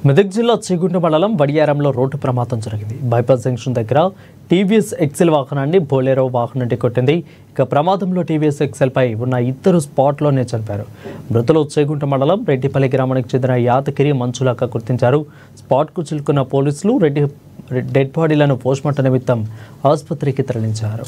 మెదక్ జిల్లా చేగుంట మండలం వడియారంలో రోడ్డు ప్రమాదం జరిగింది. బైపాస్ జంక్షన్ దగ్గర టీవీఎస్ ఎక్సెల్ వాహనాన్ని బోలెరో వాహనం ఢీకొట్టింది. ఇక ప్రమాదంలో టీవీఎస్ ఎక్సెల్ పై ఉన్న ఇద్దరు స్పాట్లోనే చనిపోయారు. మృతులు చేగుంట మండలం రెడ్డిపల్లి గ్రామానికి చెందిన యాదగిరి మంచులాగా గుర్తించారు. స్పాట్కు చిలుకున్న పోలీసులు డెడ్ బాడీలను పోస్ట్మార్టం నిమిత్తం ఆసుపత్రికి తరలించారు.